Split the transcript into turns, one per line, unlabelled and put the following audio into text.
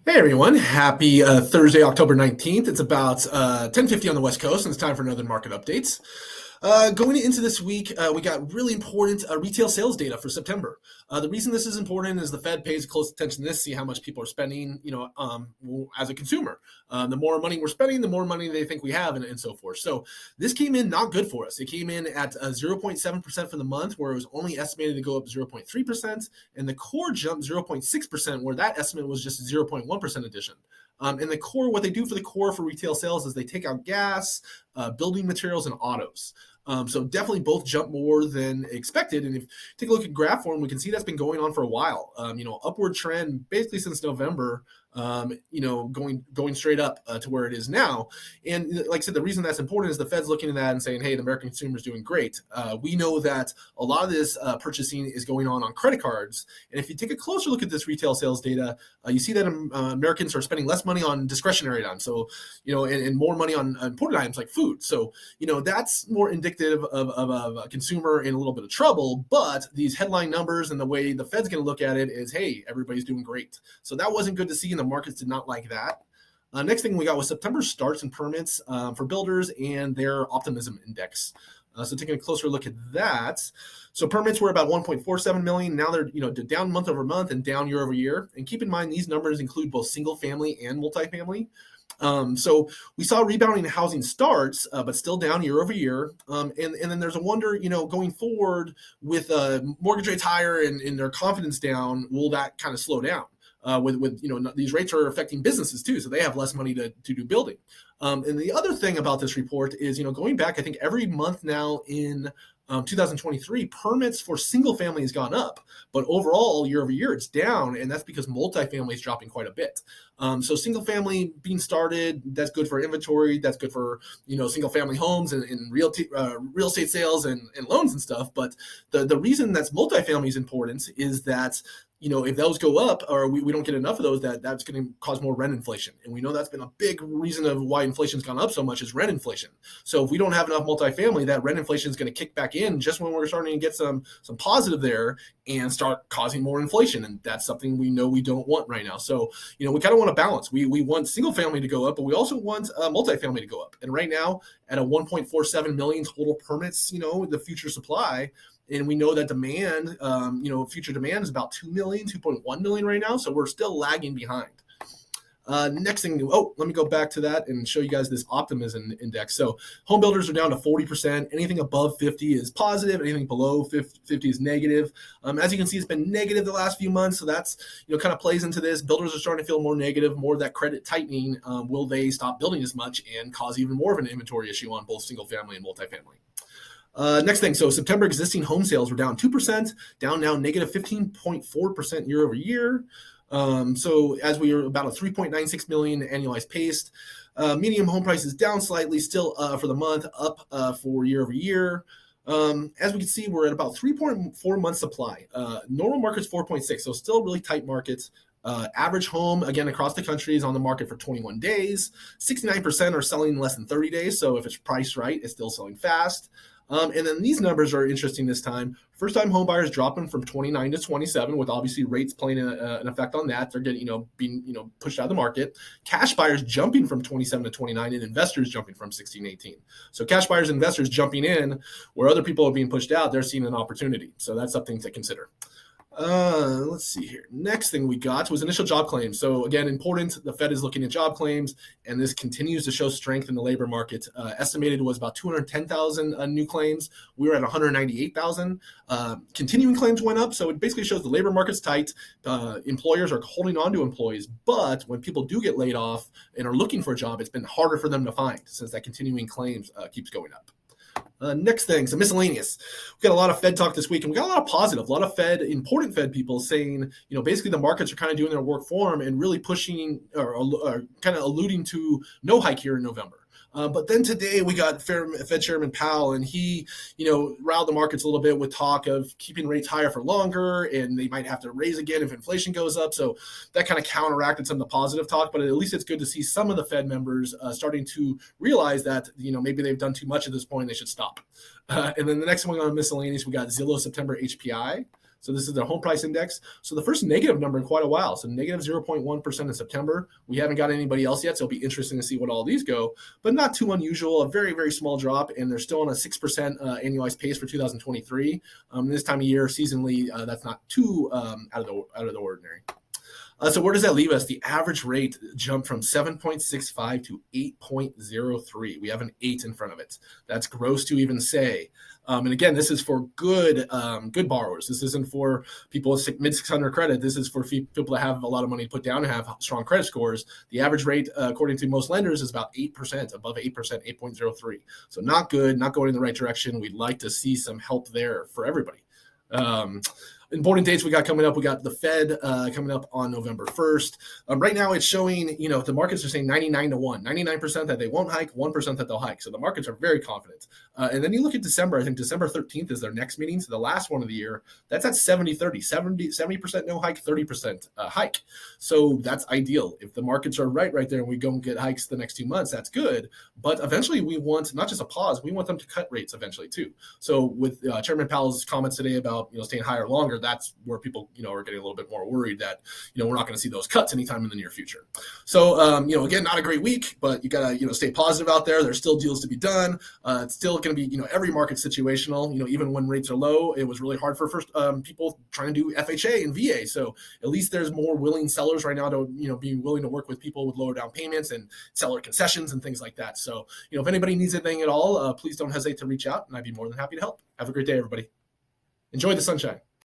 Hey everyone, happy Thursday, October 19th. It's about 10:50 on the West Coast, and it's time for another market updates. Going into this week, we got really important retail sales data for September. The reason this is important is the Fed pays close attention to this, see how much people are spending, as a consumer. The more money we're spending, the more money they think we have, and so forth. So this came in not good for us. It came in at 0.7% for the month, where it was only estimated to go up 0.3%, and the core jumped 0.6%, where that estimate was just 0.1% addition. And the core, what they do for the core for retail sales is they take out gas, building materials, and autos. So definitely both jump more than expected. And if you take a look at graph form, we can see that's been going on for a while. Upward trend basically since November. Going straight up to where it is now. And like I said, the reason that's important is the Fed's looking at that and saying, hey, the American consumer is doing great. We know that a lot of this purchasing is going on credit cards. And if you take a closer look at this retail sales data, you see that Americans are spending less money on discretionary items. So, and more money on important items like food. So, that's more indicative of a consumer in a little bit of trouble. But these headline numbers and the way the Fed's going to look at it is, hey, everybody's doing great. So that wasn't good to see, and the markets did not like that. Next thing we got was September starts and permits for builders and their optimism index. So taking a closer look at that. So permits were about 1.47 million. Now they're down month over month and down year over year. And keep in mind, these numbers include both single family and multifamily. So we saw rebounding housing starts, but still down year over year. And then there's a wonder, going forward with mortgage rates higher and their confidence down, will that kind of slow down? With these rates are affecting businesses too, so they have less money to do building. And the other thing about this report is, going back, I think every month now in 2023, permits for single family has gone up, but overall year over year it's down, and that's because multifamily is dropping quite a bit. So single family being started, that's good for inventory, that's good for single family homes and real estate sales and loans and stuff. But the reason that's multifamily is important is that if those go up or we don't get enough of those, that's going to cause more rent inflation. And we know that's been a big reason of why inflation's gone up so much is rent inflation. So if we don't have enough multifamily, that rent inflation is going to kick back in just when we're starting to get some positive there and start causing more inflation. And that's something we know we don't want right now. So, we kind of want a balance. We want single family to go up, but we also want multifamily to go up. And right now at a 1.47 million total permits, the future supply, and we know that demand, future demand is about 2 million, 2.1 million right now. So we're still lagging behind. Next thing, let me go back to that and show you guys this optimism index. So home builders are down to 40%. Anything above 50 is positive. Anything below 50 is negative. As you can see, it's been negative the last few months. So that's, kind of plays into this. Builders are starting to feel more negative, more of that credit tightening. Will they stop building as much and cause even more of an inventory issue on both single family and multifamily? Next thing, so September existing home sales were down 2%, down now negative 15.4% year over year. So as we are about a 3.96 million annualized pace, medium home prices down slightly, still for the month, up for year over year. As we can see, we're at about 3.4 months supply. Normal market's 4.6, so still really tight markets. Average home, again, across the country is on the market for 21 days. 69% are selling in less than 30 days, so if it's priced right, it's still selling fast. And then these numbers are interesting this time. First-time home buyers dropping from 29 to 27, with obviously rates playing an effect on that. They're getting, being pushed out of the market. Cash buyers jumping from 27 to 29, and investors jumping from 16 to 18. So cash buyers and investors jumping in where other people are being pushed out. They're seeing an opportunity. So that's something to consider. Let's see here. Next thing we got was initial job claims. So again, important, the Fed is looking at job claims, and this continues to show strength in the labor market. Estimated was about 210,000 new claims. We were at 198,000. Continuing claims went up, so it basically shows the labor market's tight. Employers are holding on to employees, but when people do get laid off and are looking for a job, it's been harder for them to find since that continuing claims keeps going up. Next thing, so miscellaneous. We got a lot of Fed talk this week, and we got a lot of positive, a lot of important Fed people saying, basically the markets are kind of doing their work for them and really pushing or kind of alluding to no hike here in November. But then today we got Fed Chairman Powell, and he, riled the markets a little bit with talk of keeping rates higher for longer, and they might have to raise again if inflation goes up. So that kind of counteracted some of the positive talk, but at least it's good to see some of the Fed members starting to realize that, maybe they've done too much at this point, they should stop. And then the next one on miscellaneous, we got Zillow September HPI. So this is their home price index. So the first negative number in quite a while. So negative 0.1% in September. We haven't got anybody else yet, so it'll be interesting to see what all these go, but not too unusual. A very, very small drop, and they're still on a 6% annualized pace for 2023. This time of year, seasonally, that's not too out of the ordinary. So where does that leave us? The average rate jumped from 7.65 to 8.03. We have an 8 in front of it. That's gross to even say. And again, this is for good borrowers. This isn't for people with mid 600 credit. This is for people that have a lot of money to put down and have strong credit scores. The average rate, according to most lenders, is about 8%, above 8%, 8.03. So not good, not going in the right direction. We'd like to see some help there for everybody. Important dates we got coming up. We got the Fed coming up on November 1st. Right now it's showing, the markets are saying 99 to 1, 99% that they won't hike, 1% that they'll hike. So the markets are very confident. And then you look at December, I think December 13th is their next meeting. So the last one of the year, that's at 70-30, 70% no hike, 30% hike. So that's ideal. If the markets are right there and we go and get hikes the next 2 months, that's good. But eventually we want not just a pause, we want them to cut rates eventually too. So with Chairman Powell's comments today about, staying higher longer, that's where people, are getting a little bit more worried that, we're not going to see those cuts anytime in the near future. So, again, not a great week, but you got to, stay positive out there. There's still deals to be done. It's still going to be, every market situational. Even when rates are low, it was really hard for people trying to do FHA and VA. So at least there's more willing sellers right now to, be willing to work with people with lower down payments and seller concessions and things like that. So, if anybody needs anything at all, please don't hesitate to reach out, and I'd be more than happy to help. Have a great day, everybody. Enjoy the sunshine.